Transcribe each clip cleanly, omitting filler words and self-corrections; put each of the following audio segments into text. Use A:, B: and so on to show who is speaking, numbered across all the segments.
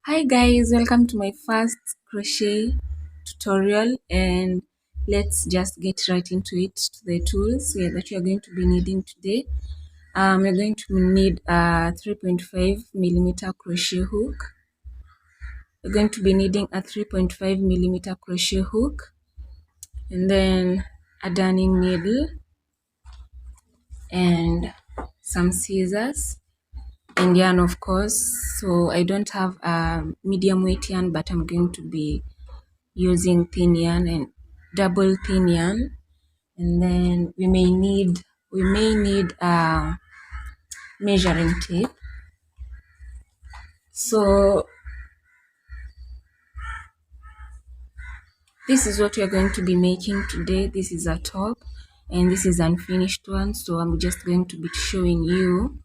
A: Hi guys, welcome to my first crochet tutorial, and let's just get right into it, to the tools that you're going to be needing today. You're going to need a 3.5 millimeter crochet hook. You're going to be needing a 3.5 millimeter crochet hook, and then a darning needle and some scissors and yarn, of course. So I don't have a medium weight yarn, but I'm going to be using thin yarn and double thin yarn. And then we may need a measuring tape. So this is what we're going to be making today. This is a top and this is unfinished one, so I'm just going to be showing you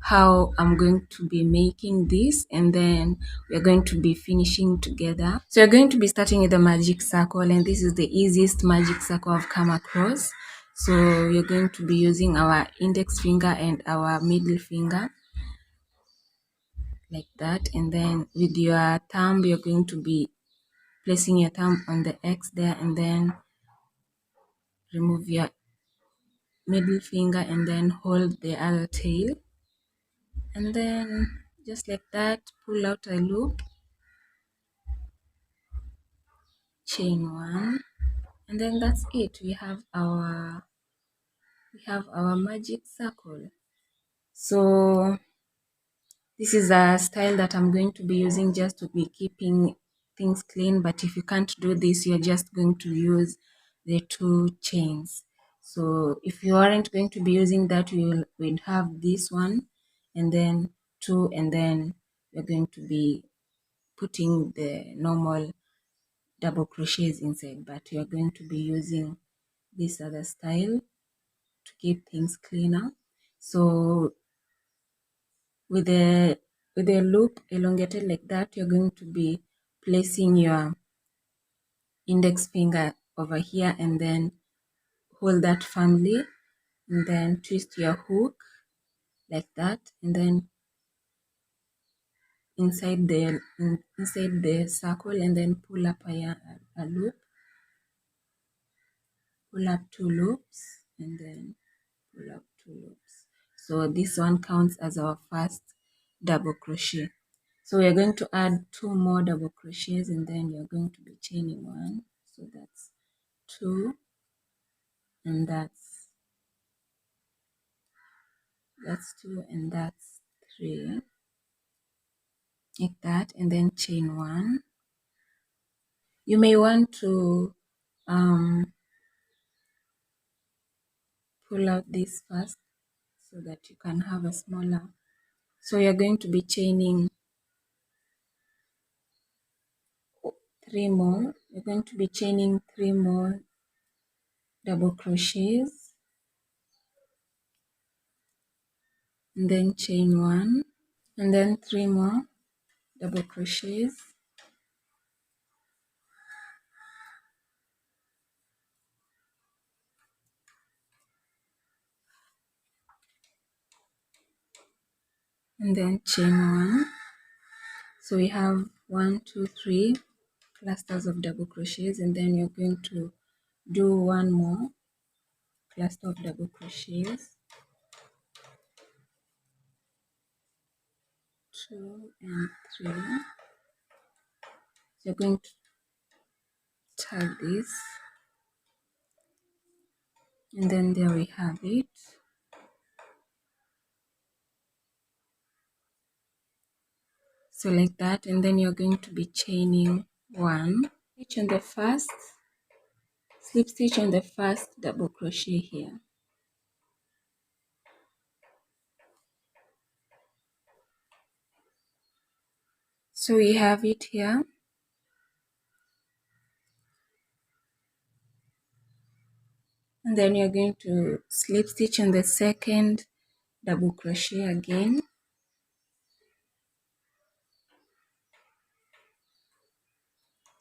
A: how I'm going to be making this, and then we're going to be finishing together. So you're going to be starting with a magic circle, and this is the easiest magic circle I've come across. So you're going to be using our index finger and our middle finger like that, and then with your thumb you're going to be placing your thumb on the X there, and then remove your middle finger and then hold the other tail, and then just like that pull out a loop, chain one, and then that's it. We have our magic circle. So this is a style that I'm going to be using just to be keeping things clean, but if you can't do this, you're just going to use the two chains. So if you aren't going to be using that, you will have this one and then two, and then you're going to be putting the normal double crochets inside, but you're going to be using this other style to keep things cleaner. So with the loop elongated like that, you're going to be placing your index finger over here and then hold that firmly, and then twist your hook like that, and then inside the circle, and then pull up a loop, pull up two loops, and then pull up two loops. So this one counts as our first double crochet. So we're going to add two more double crochets, and then you're going to be chaining one. So that's two, and that's two, and that's three, like that, and then chain one. You may want to pull out this first so that you can have a smaller. So you're going to be chaining three more. You're going to be chaining three more double crochets, and then chain one, and then three more double crochets, and then chain one. So we have 1, 2, 3 clusters of double crochets, and then you're going to do one more cluster of double crochets, 2 and 3. So you're going to tag this, and then there we have it. So like that, and then you're going to be chaining one, stitch on the first, slip stitch on the first double crochet here. So we have it here. And then you're going to slip stitch on the second double crochet again.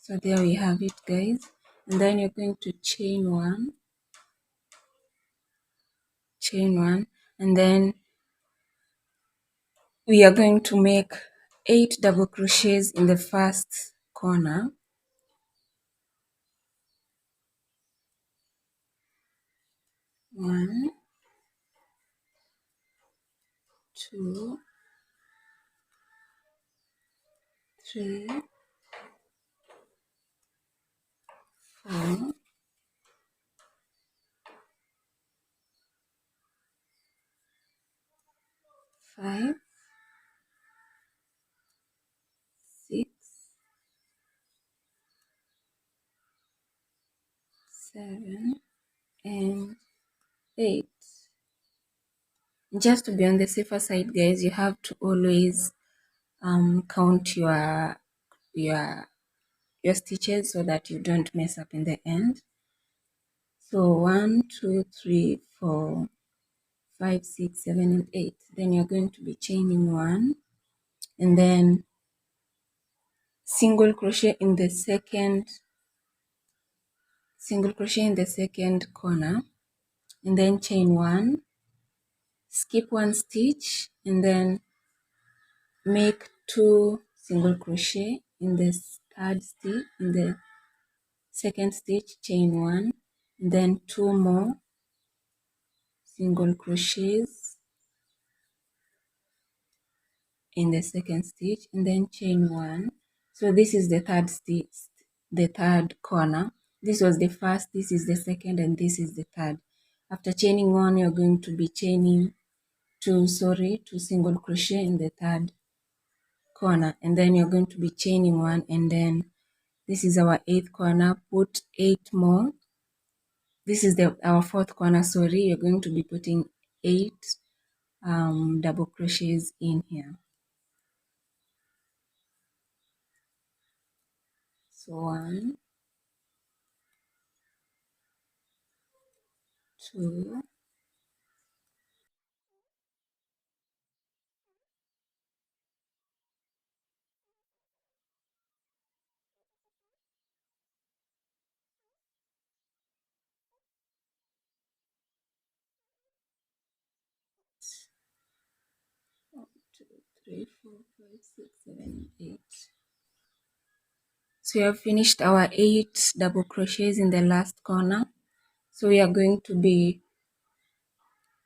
A: So there we have it, guys. And then you're going to chain one, and then we are going to make 8 double crochets in the first corner. One, two, three, four, five, six, seven, and 8. Just to be on the safer side, guys, you have to always count your stitches so that you don't mess up in the end. So 1, 2, 3, 4, 5, 6, 7, and 8. Then you're going to be chaining 1, and then single crochet in the second corner, and then chain 1, skip 1 stitch, and then make 2 single crochet in the third stitch, in the second stitch, chain 1, and then 2 more single crochets in the second stitch, and then chain 1. So this is the third stitch, the third corner. This was the first, this is the second, and this is the third. After chaining 1, you're going to be chaining 2 single crochet in the third corner, and then you're going to be chaining 1, and then this is our 8th corner. Put 8 more. This is our 4th corner, you're going to be putting 8 double crochets in here. So 1, 2, 1, 2, 3, 4, 5, 6, 7, 8. So we have finished our 8 double crochets in the last corner. So we are going to be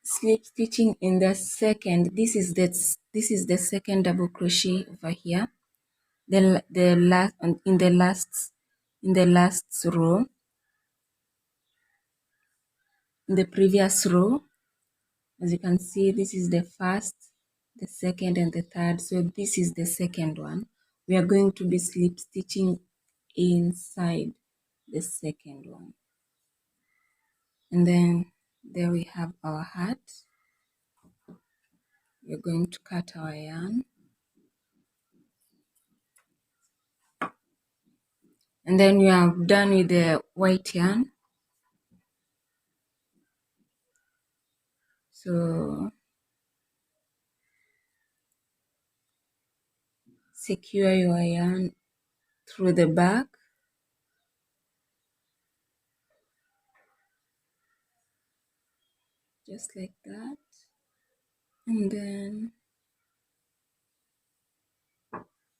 A: slip stitching in the second. This is the second double crochet over here. The last in the last row, in the previous row. As you can see, this is the first, the second, and the third. So this is the second one. We are going to be slip stitching inside the second one. And then there we have our hat. We're going to cut our yarn. And then we are done with the white yarn. So secure your yarn through the back. Just like that. And then,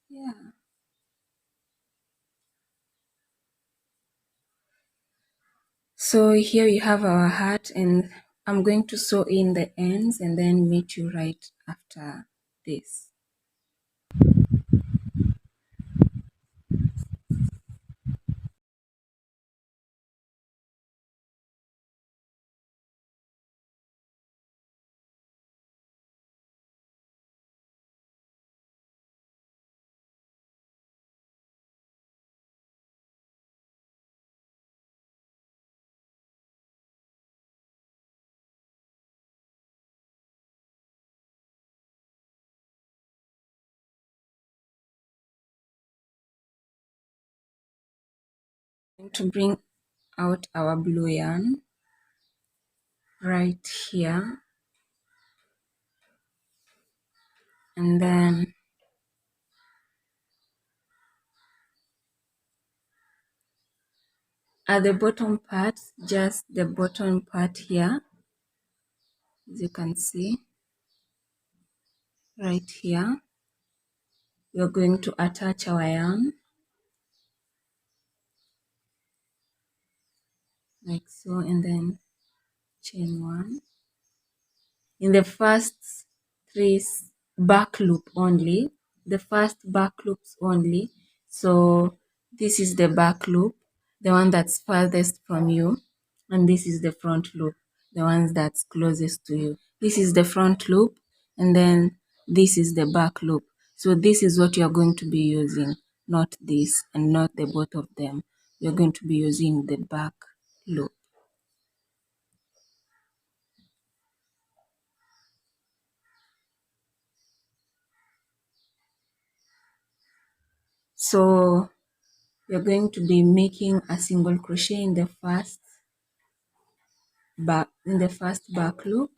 A: yeah. So here we have our hat, and I'm going to sew in the ends and then meet you right after this. I'm going to bring out our blue yarn right here, and then at the bottom part, just the bottom part here, as you can see right here, we are going to attach our yarn like so, and then chain one in the first three back loop only, the first back loops only. So this is the back loop, the one that's farthest from you, and this is the front loop, the one that's closest to you. This is the front loop, and then this is the back loop. So this is what you're going to be using, not this and not the both of them. You're going to be using the back loop. So you're going to be making a single crochet in the first back loop,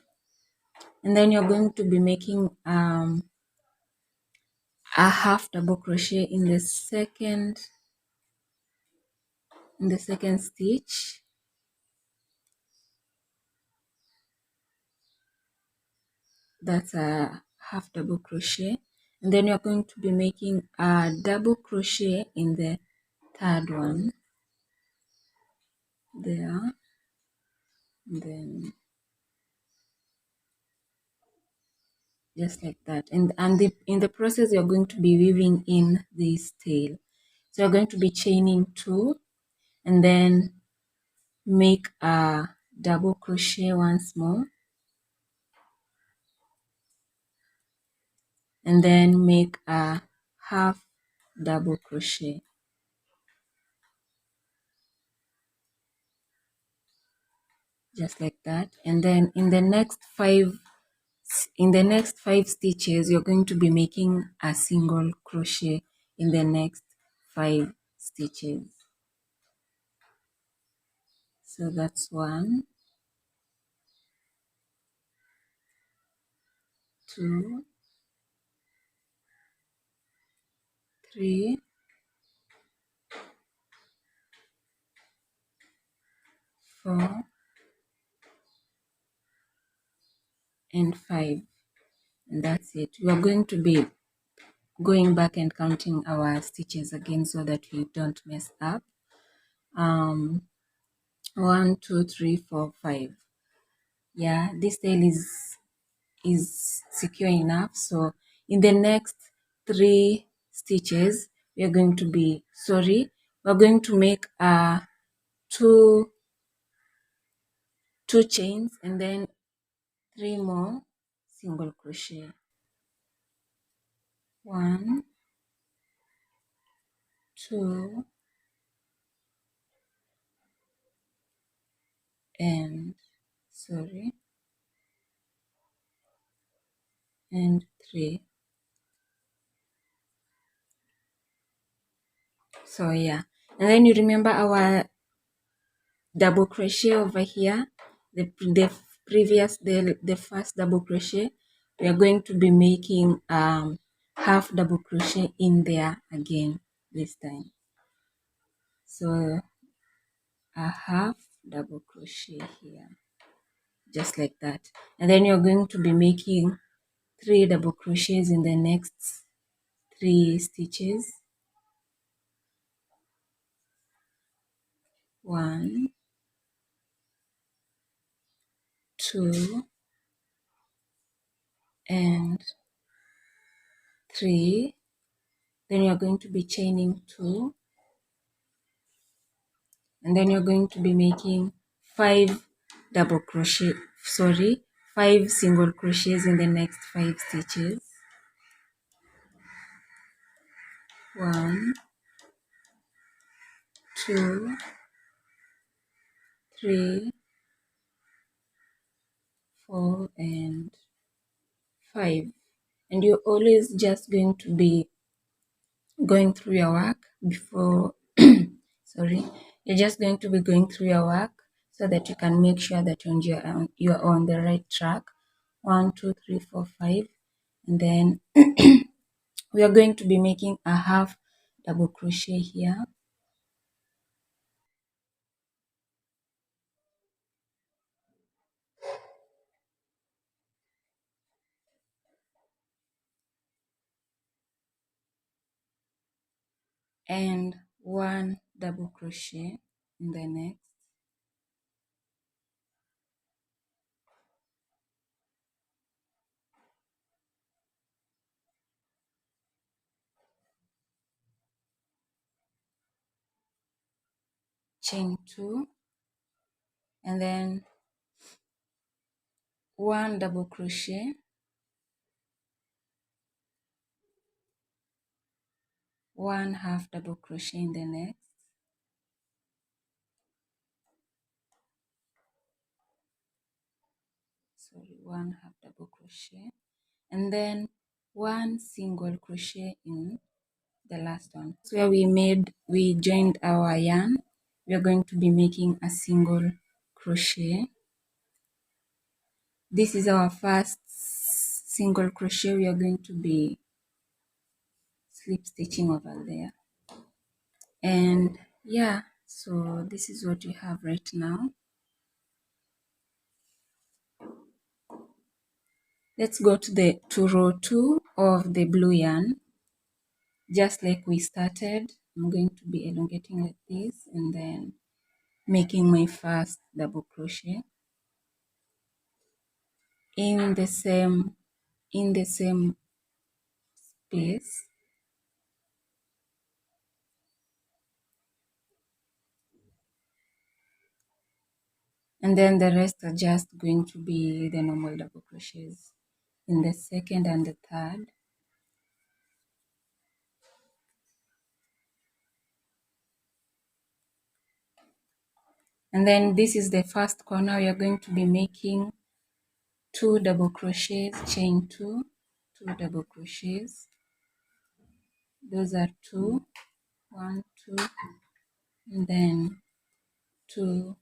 A: and then you're going to be making a half double crochet in the second stitch. That's a half double crochet, and then you're going to be making a double crochet in the third one there, and then just like that, and in the process you're going to be weaving in this tail. So you're going to be chaining 2, and then make a double crochet once more, and then make a half double crochet, just like that. And then in the next 5 stitches you're going to be making a single crochet in the next 5 stitches. So that's 1, 2, 3, 4, and 5, and that's it. We are going to be going back and counting our stitches again so that we don't mess up. 1, 2, 3, 4, 5. Yeah, this tail is secure enough. So in the next 3 stitches we're going to make two chains, and then 3 more single crochet. 1, 2, and 3. So yeah, and then you remember our double crochet over here, the first double crochet. We are going to be making half double crochet in there again this time. So a half double crochet here, just like that, and then you're going to be making 3 double crochets in the next 3 stitches. 1, 2, and 3. Then you're going to be chaining 2, and then you're going to be making 5 single crochets in the next 5 stitches. 1, 2, 3, 4, and 5. And you're always just going to be going through your work before you're just going to be going through your work so that you can make sure that you're on the right track. 1, 2, 3, 4, 5, and then we are going to be making a half double crochet here. and 1 double crochet in the next, chain 2, and then 1 double crochet, 1 half double crochet in the next, sorry, 1 half double crochet, and then 1 single crochet in the last one. So where we joined our yarn, we are going to be making a single crochet. This is our first single crochet. We are going to be slip stitching over there. And yeah, so this is what we have right now. Let's go to row 2 of the blue yarn. Just like we started, I'm going to be elongating like this and then making my first double crochet in the same space, and then the rest are just going to be the normal double crochets in the second and the third. And then this is the first corner. We are going to be making 2 double crochets, chain 2, 2 double crochets. Those are 2, 1, 2, and then 2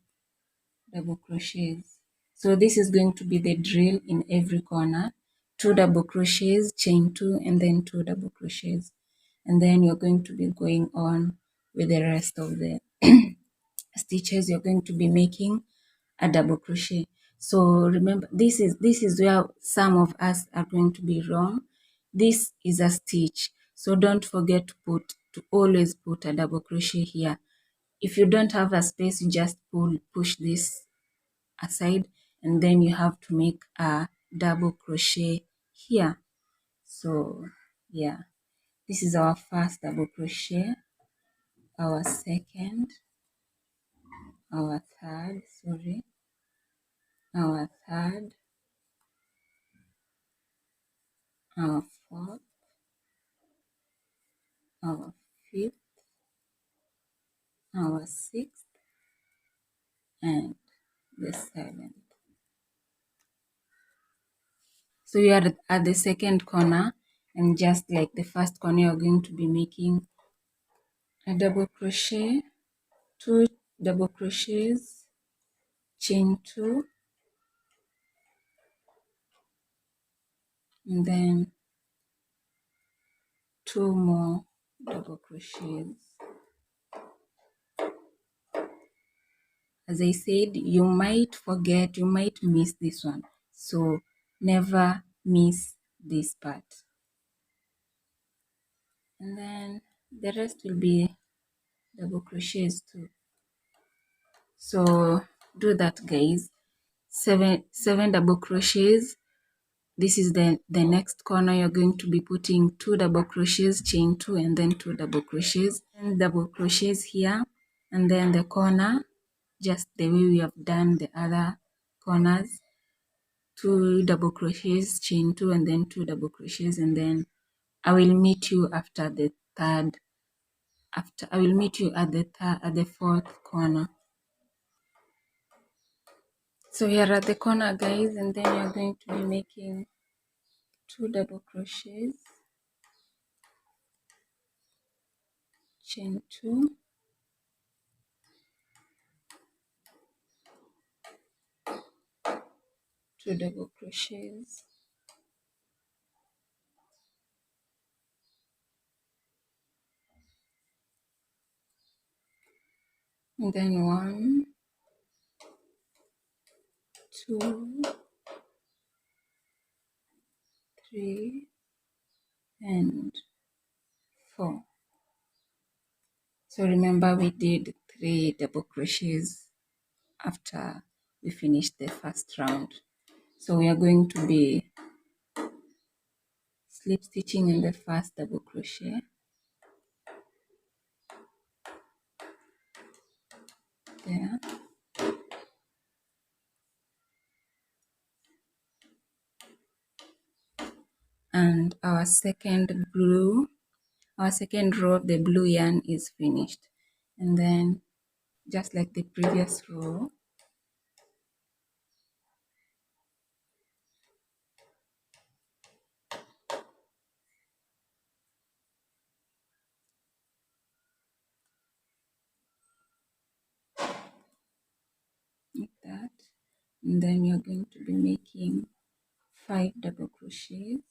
A: double crochets. So this is going to be the drill in every corner. 2 double crochets, chain 2, and then 2 double crochets. And then you're going to be going on with the rest of the stitches. You're going to be making a double crochet. So remember, this is where some of us are going to be wrong. This is a stitch, so don't forget to always put a double crochet here. If you don't have a space, you just push this aside, and then you have to make a double crochet here. So yeah, this is our first double crochet, our second, our third, sorry, our third, our fourth, our fifth, our sixth, and the seventh. So you are at the second corner, and just like the first corner, you're going to be making a double crochet, 2 double crochets, chain 2, and then 2 more double crochets. As I said, you might forget, you might miss this one, so never miss this part. And then the rest will be double crochets too. So do that, guys. 7 double crochets. This is the next corner. You're going to be putting 2 double crochets, chain 2, and then 2 double crochets, and double crochets here, and then the corner, just the way we have done the other corners, 2 double crochets, chain 2, and then 2 double crochets, and then I will meet you after the third. I will meet you at the fourth corner. So we are at the corner, guys, and then you're going to be making 2 double crochets, chain 2, 2 double crochets, and then 1, 2, 3, and 4. So remember we did 3 double crochets after we finished the first round. So we are going to be slip stitching in the first double crochet, there, and our second row of the blue yarn is finished. And then just like the previous row, like that, and then you're going to be making 5 double crochets,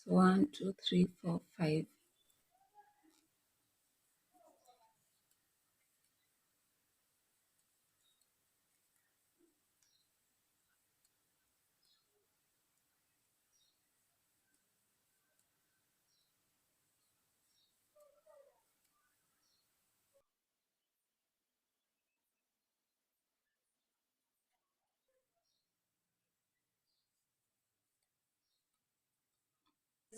A: so 1 2 3 4 5.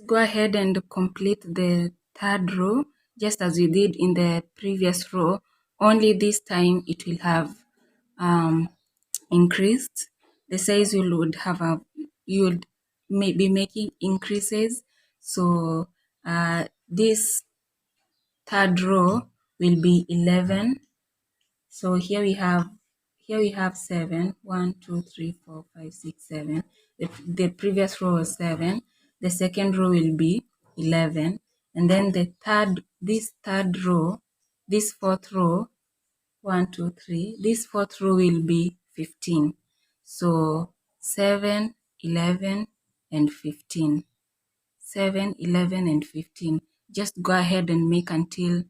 A: Go ahead and complete the third row just as we did in the previous row, only this time it will have increased. The size you would be making increases. So this third row will be 11. So here we have 7. 1 2 3 4 5 6 7. The previous row was 7. The second row will be 11, and then this fourth row, 1 2 3, this fourth row will be 15. So 7 11 and 15. 7 11 and 15. Just go ahead and make until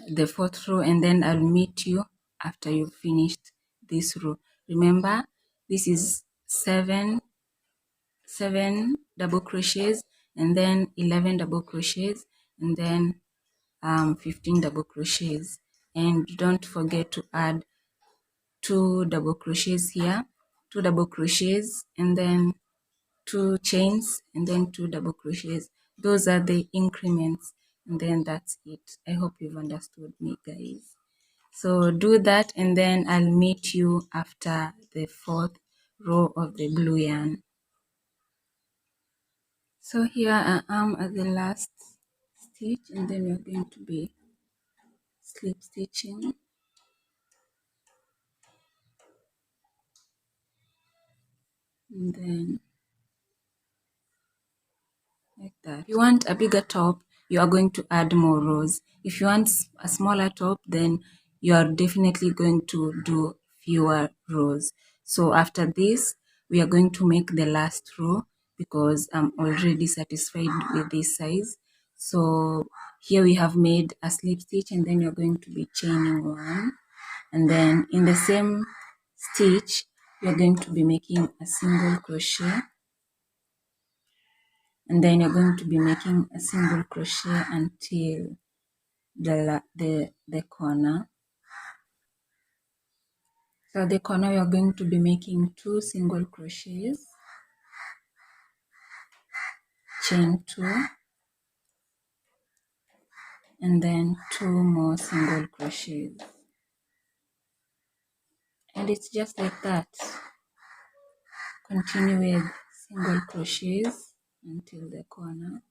A: the fourth row, and then I'll meet you after you've finished this row. Remember, this is 7 double crochets, and then 11 double crochets, and then 15 double crochets. And don't forget to add 2 double crochets here, 2 double crochets, and then 2 chains, and then 2 double crochets. Those are the increments, and then that's it. I hope you've understood me, guys. So do that, and then I'll meet you after the fourth row of the blue yarn. So here I am at the last stitch, and then we're going to be slip stitching, and then like that. If you want a bigger top, you are going to add more rows. If you want a smaller top, then you are definitely going to do fewer rows. So after this, we are going to make the last row because I'm already satisfied with this size. So here we have made a slip stitch, and then you're going to be chaining 1, and then in the same stitch you're going to be making a single crochet, and then you're going to be making a single crochet until the corner. So the corner, you're going to be making 2 single crochets, chain 2, and then 2 more single crochets, and it's just like that. Continue with single crochets until the corner.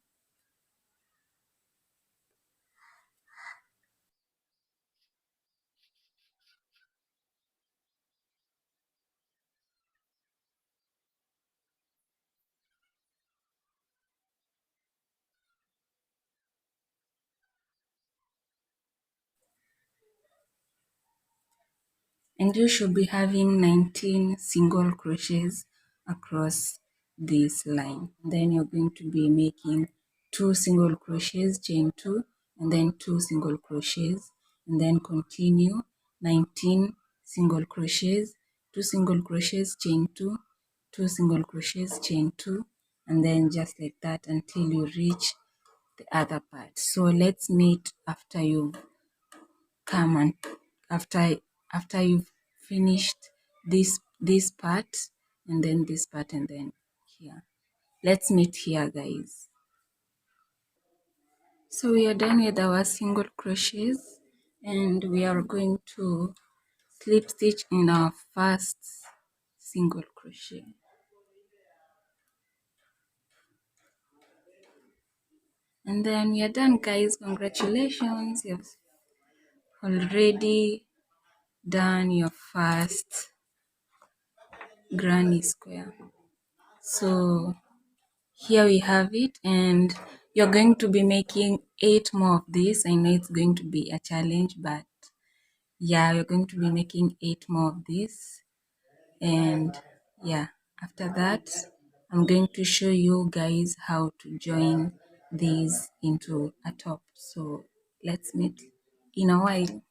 A: And you should be having 19 single crochets across this line. Then you're going to be making 2 single crochets, chain 2, and then 2 single crochets, and then continue 19 single crochets, 2 single crochets, chain 2, 2 single crochets, chain 2, and then just like that until you reach the other part. So let's meet after you come and after you've finished this part, and then this part, and then here. Let's meet here, guys. So we are done with our single crochets, and we are going to slip stitch in our first single crochet. And then we are done, guys. Congratulations, you've already done your first granny square. So here we have it, and you're going to be making 8 more of this. I know it's going to be a challenge, but yeah, we're going to be making 8 more of this. And yeah, after that, I'm going to show you guys how to join these into a top. So let's meet in a while.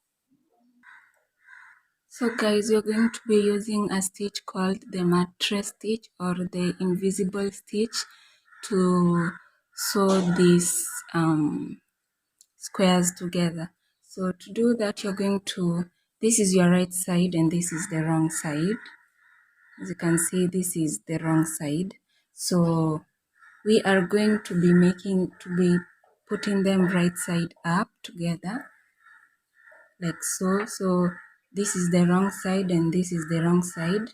A: So guys, you're going to be using a stitch called the mattress stitch or the invisible stitch to sew these squares together. So to do that, you're going to, this is your right side and this is the wrong side. As you can see, this is the wrong side. So we are going to be putting them right side up together, like so. So this is the wrong side and this is the wrong side.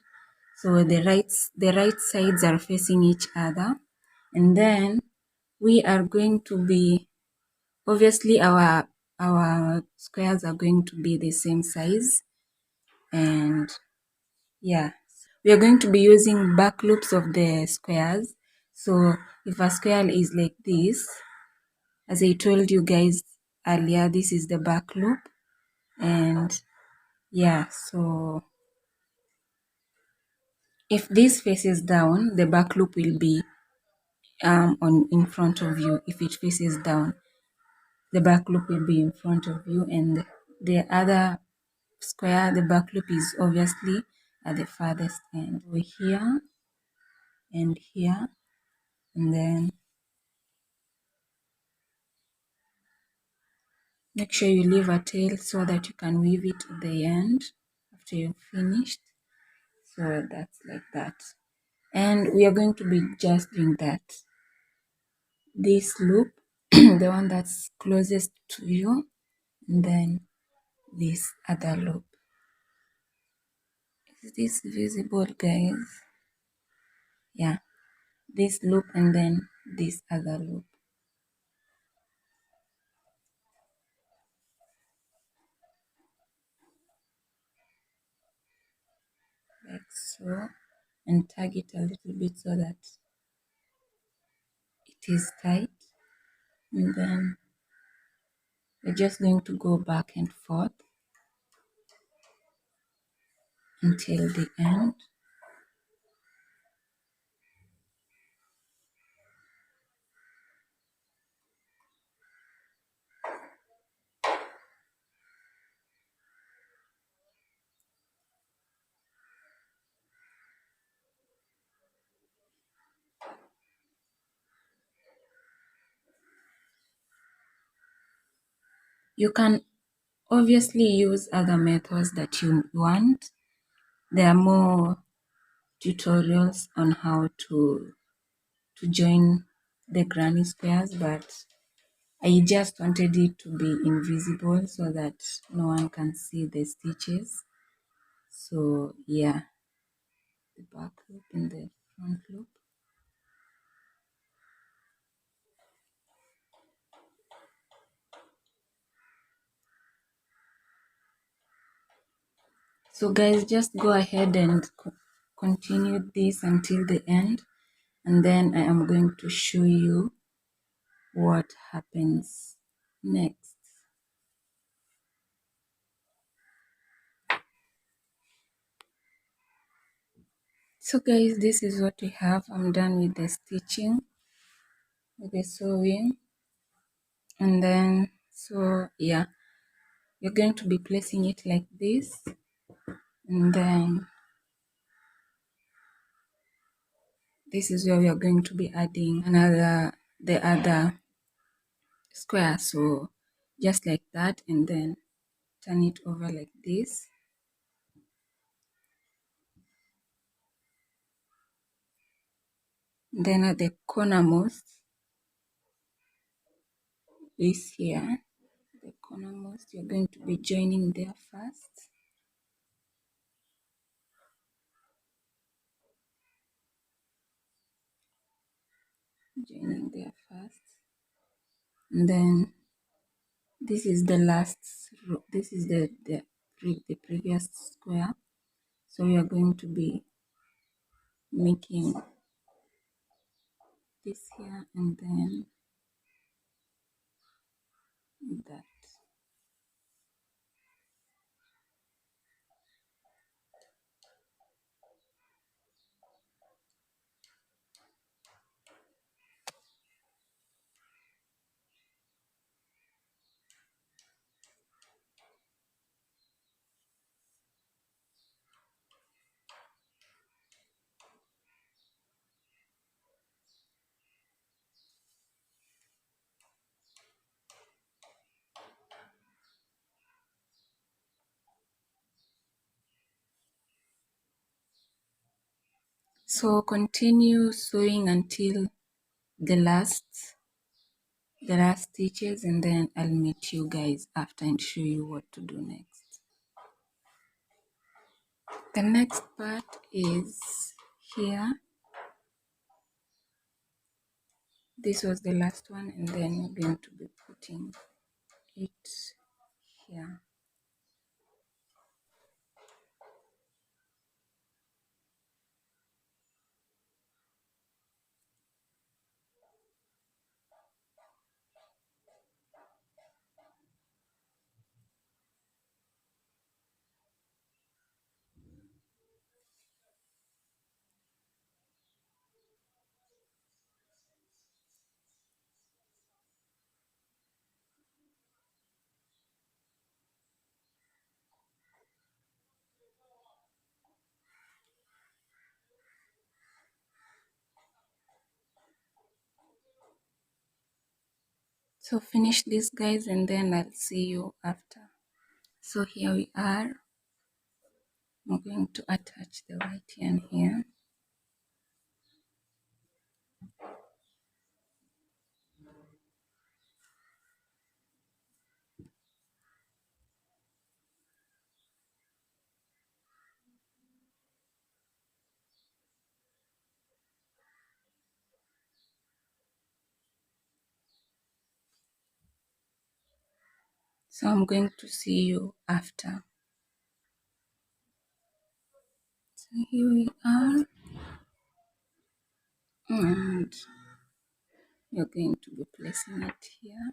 A: So the right sides are facing each other. And then we are going to be, obviously our squares are going to be the same size. And yeah, we are going to be using back loops of the squares. So if a square is like this, as I told you guys earlier, this is the back loop. And yeah, so if this faces down, the back loop will be on in front of you. If it faces down, the back loop will be in front of you, and the other square, the back loop is obviously at the farthest end. We're here and here, and then make sure you leave a tail so that you can weave it at the end after you've finished. So that's like that. And we are going to be just doing that. This loop, the one that's closest to you, and then this other loop. Is this visible, guys? Yeah, this loop and then this other loop, like so, and tag it a little bit so that it is tight. And then we're just going to go back and forth until the end. You can obviously use other methods that you want. There are more tutorials on how to join the granny squares, but I just wanted it to be invisible so that no one can see the stitches. So yeah, the back loop and the front loop. So guys, just go ahead and continue this until the end, and then I am going to show you what happens next. So guys, this is what we have. I'm done with the stitching, with the sewing, and then So yeah, you're going to be placing it like this, and then this is where we are going to be adding the other square. So just like that, and then turn it over like this. Then at the cornermost is here. The cornermost, you're going to be joining there first. Joining there first. And then this is the last row. This is the previous square. So we are going to be making this here and then that. So continue sewing until the last stitches, and then I'll meet you guys after and show you what to do next. The next part is here. This was the last one, and then we're going to be putting it here. So finish this, guys, and then I'll see you after. So here we are. I'm going to attach the white yarn here. So I'm going to see you after. So here we are, and you're going to be placing it here.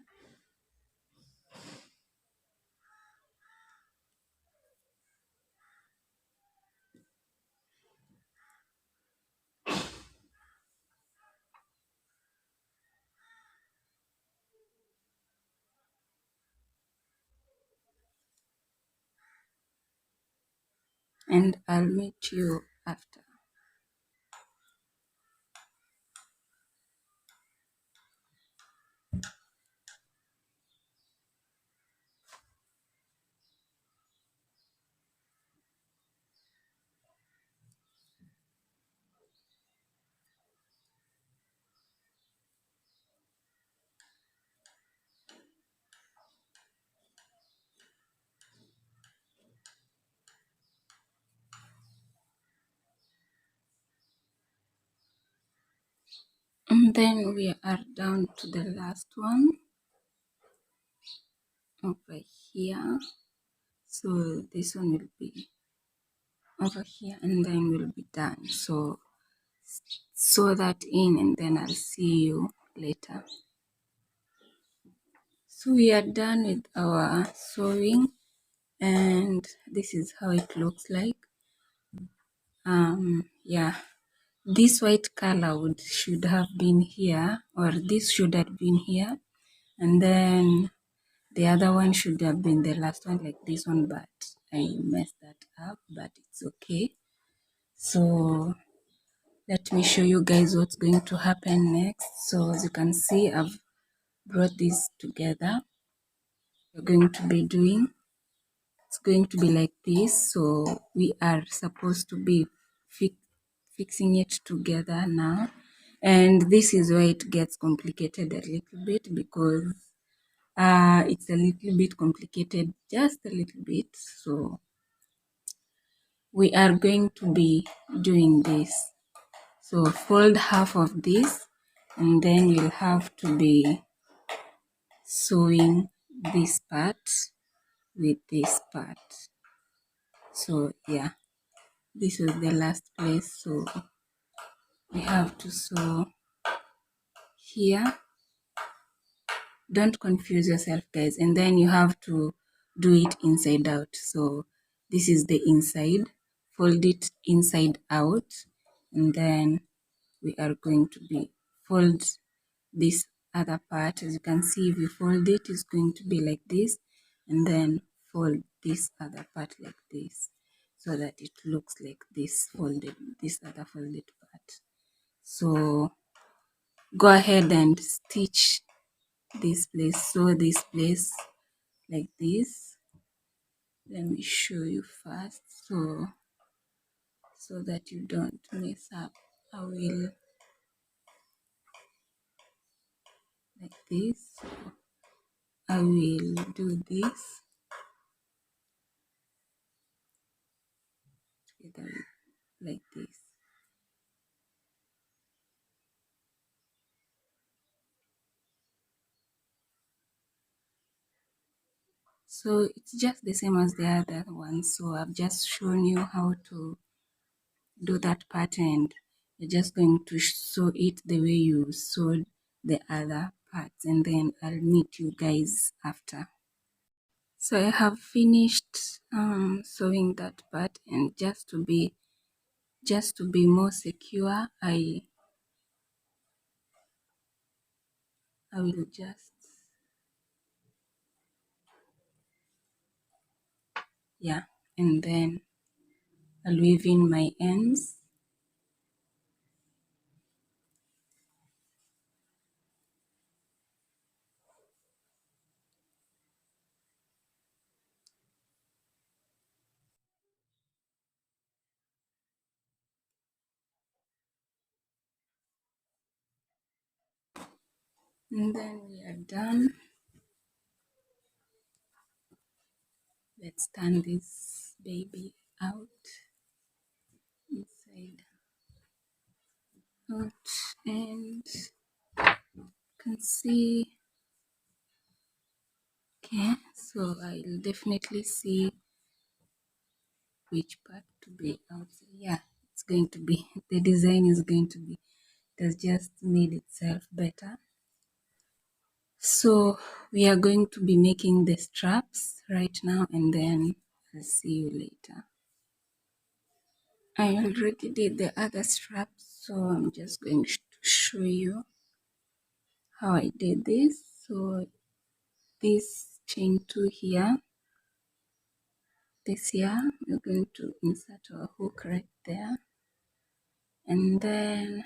A: And I'll meet you after. And then we are down to the last one over here. So this one will be over here, and then we'll be done. So sew that in, and then I'll see you later. So we are done with our sewing, and this is how it looks like. Yeah, this white color should have been here, or this should have been here, and then The other one should have been the last one, like this one, but I messed that up, but it's okay. So let me show you guys what's going to happen next. So as you can see, I've brought this together. We're going to be doing, it's going to be like this. So we are supposed to be fixing it together now. And this is where it gets complicated a little bit, because it's a little bit complicated, just a little bit. So we are going to be doing this. So fold half of this, and then you'll have to be sewing this part with this part. So yeah, this is the last place. So we have to sew here. Don't confuse yourself, guys. And then you have to do it inside out. So this is the inside. Fold it inside out, and then we are going to be fold this other part. As you can see, if you fold it, it's going to be like this, and then fold this other part like this, so that it looks like this folded, this other folded part. So go ahead and stitch this place, sew this place like this. Let me show you first, so that you don't mess up. I will like this. So I will do this together like this. So it's just the same as the other one. So I've just shown you how to do that part, and you're just going to sew it the way you sewed the other parts, and then I'll meet you guys after. So I have finished sewing that part, and just to be more secure, I will just, yeah, and then I'll weave in my ends. And then we are done. Let's turn this baby out, inside out, and you can see, okay, so I'll definitely see which part to be out. Yeah, it's going to be, the design is going to be, it has just made itself better. So we are going to be making the straps right now, and then I'll see you later. I already did the other straps, so I'm just going to show you how I did this. So this chain 2 here, this here, we're going to insert our hook right there, and then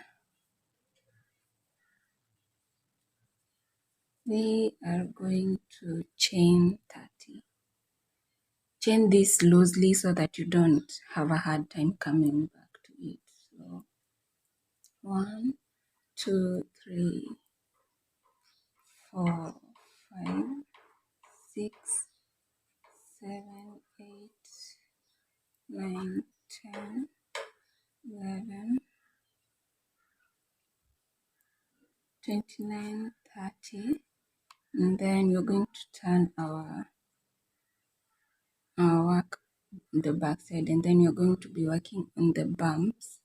A: we are going to chain 30. Chain this loosely so that you don't have a hard time coming back to it. So 1, 2, 3, 4, 5, 6, 7, 8, 9, 10, 11, 29, 30, and then we're going to turn our work on the back side, and then you're going to be working on the bumps.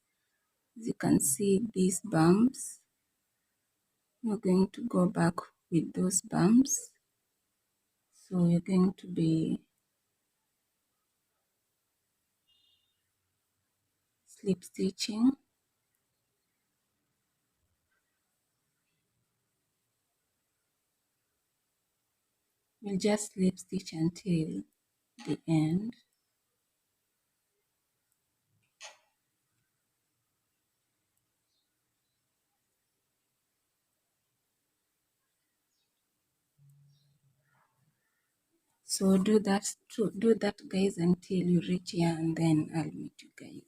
A: As you can see, these bumps, you're going to go back with those bumps. So you're going to be slip stitching. we'll just slip stitch until the end. So do that guys until you reach here, and then I'll meet you guys.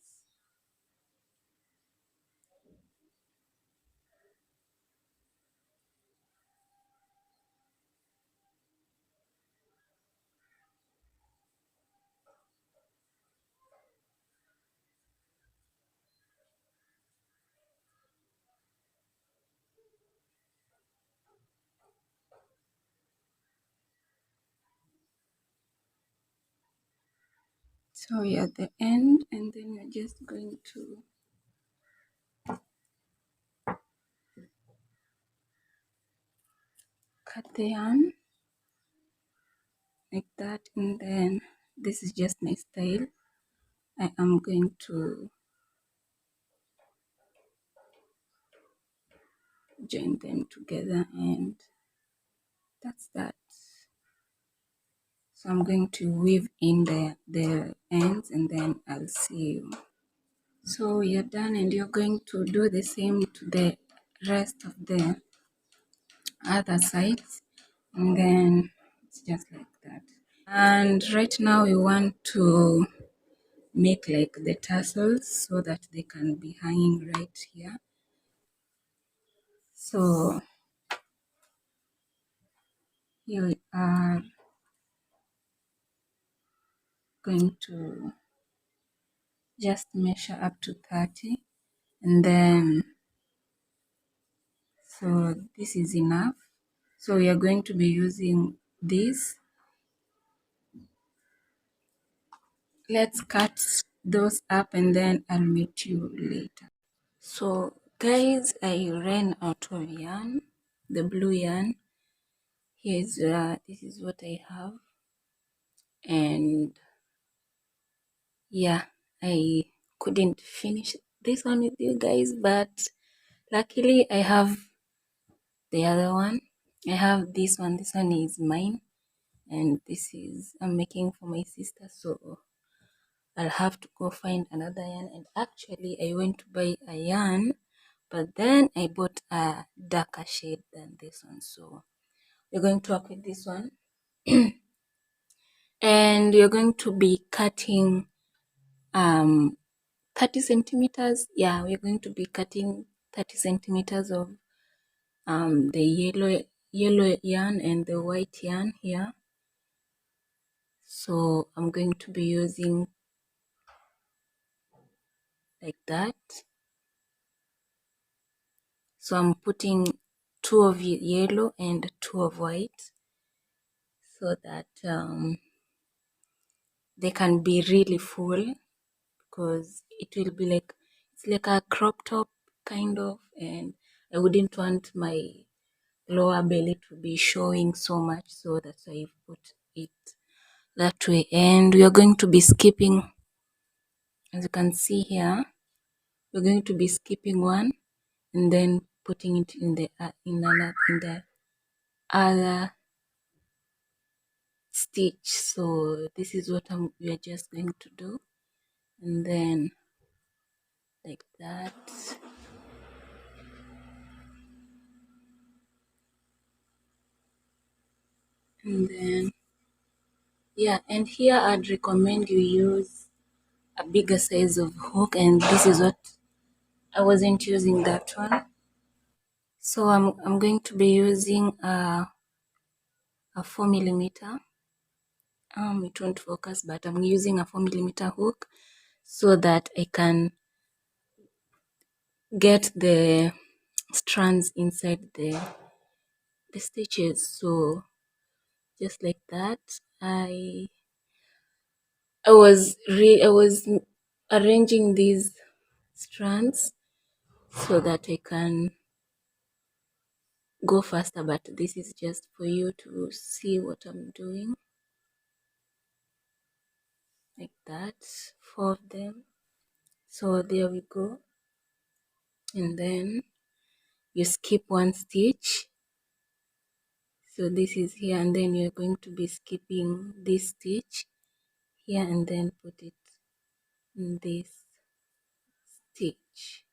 A: So we're at the end, and then we're just going to cut the yarn like that, and then this is just my style. I am going to join them together, and that's that. So I'm going to weave in the ends, and then I'll see you. So you're done, and you're going to do the same to the rest of the other sides, and then it's just like that. And right now we want to make like the tassels so that they can be hanging right here. So here we are going to just measure up to 30, and then so this is enough. So we are going to be using this. Let's cut those up, and then I'll meet you later. So guys, I ran out of yarn, the blue yarn. Here's this is what I have, and yeah, I couldn't finish this one with you guys, but luckily I have the other one. I have this one. This one is mine, and this is I'm making for my sister, so I'll have to go find another yarn. And actually I went to buy a yarn, but then I bought a darker shade than this one, so we're going to work with this one. And you're going to be cutting 30 centimeters. Yeah, we're going to be cutting 30 centimeters of the yellow yarn and the white yarn here. So I'm going to be using like that. So I'm putting 2 of yellow and 2 of white, so that they can be really full, because it will be like, it's like a crop top kind of, and I wouldn't want my lower belly to be showing so much, so that's why I've put it that way. And we are going to be skipping, as you can see here, we're going to be skipping one and then putting it in the other stitch. So this is what we are just going to do, and then like that. And then yeah, and here I'd recommend you use a bigger size of hook, and this is what I wasn't using, that one. So I'm going to be using a 4mm. It won't focus, but I'm using a 4mm hook so that I can get the strands inside the stitches. So just like that, I was arranging these strands so that I can go faster, but this is just for you to see what I'm doing. Like that, 4 of them. So there we go. And then you skip one stitch, So this is here, and then you're going to be skipping this stitch here and then put it in this stitch.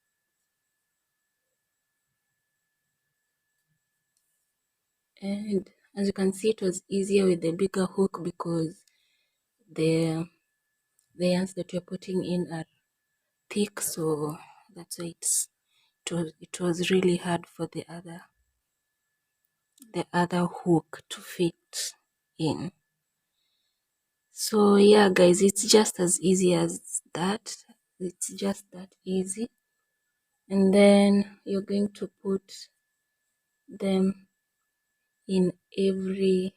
A: And as you can see, it was easier with the bigger hook because the yarns that you're putting in are thick, so that's why it was really hard for the other hook to fit in. So yeah guys, it's just as easy as that. It's just that easy. And then you're going to put them in every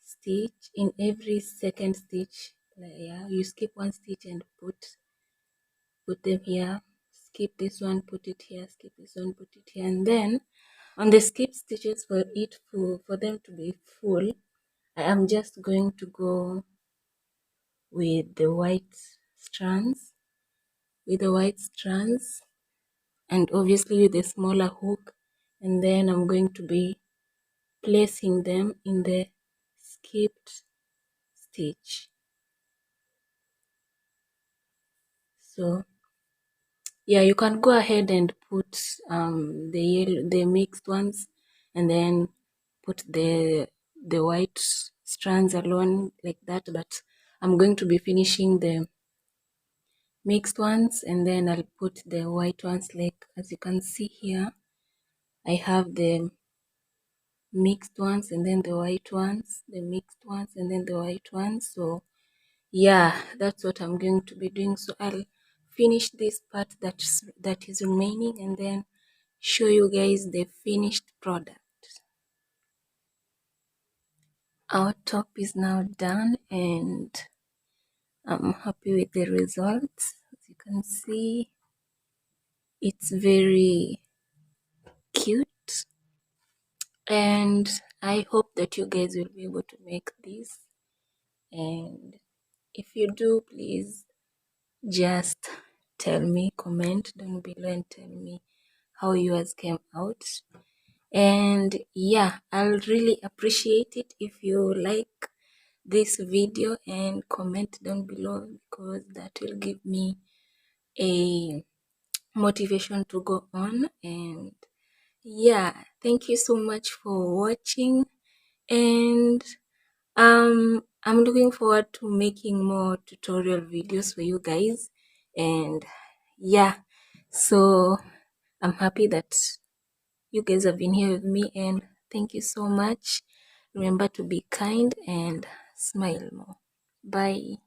A: stitch, in every second stitch. Yeah, you skip one stitch and put them here, skip this one, put it here, skip this one, put it here. And then on the skip stitches, for them to be full, I am just going to go with the white strands, and obviously with a smaller hook, and then I'm going to be placing them in the skipped stitch. So yeah, you can go ahead and put the mixed ones, and then put the white strands alone like that, but I'm going to be finishing the mixed ones, and then I'll put the white ones. Like as you can see here, I have the mixed ones and then the white ones, the mixed ones and then the white ones. So yeah, that's what I'm going to be doing. So I'll finish this part that is remaining, and then show you guys the finished product. Our top is now done, and I'm happy with the results. As you can see, it's very cute, and I hope that you guys will be able to make this. And if you do, please just tell me, comment down below and tell me how yours came out. And yeah, I'll really appreciate it if you like this video and comment down below, because that will give me a motivation to go on. And yeah, thank you so much for watching, and I'm looking forward to making more tutorial videos for you guys. And yeah, so I'm happy that you guys have been here with me, and thank you so much. Remember to be kind and smile more. Bye.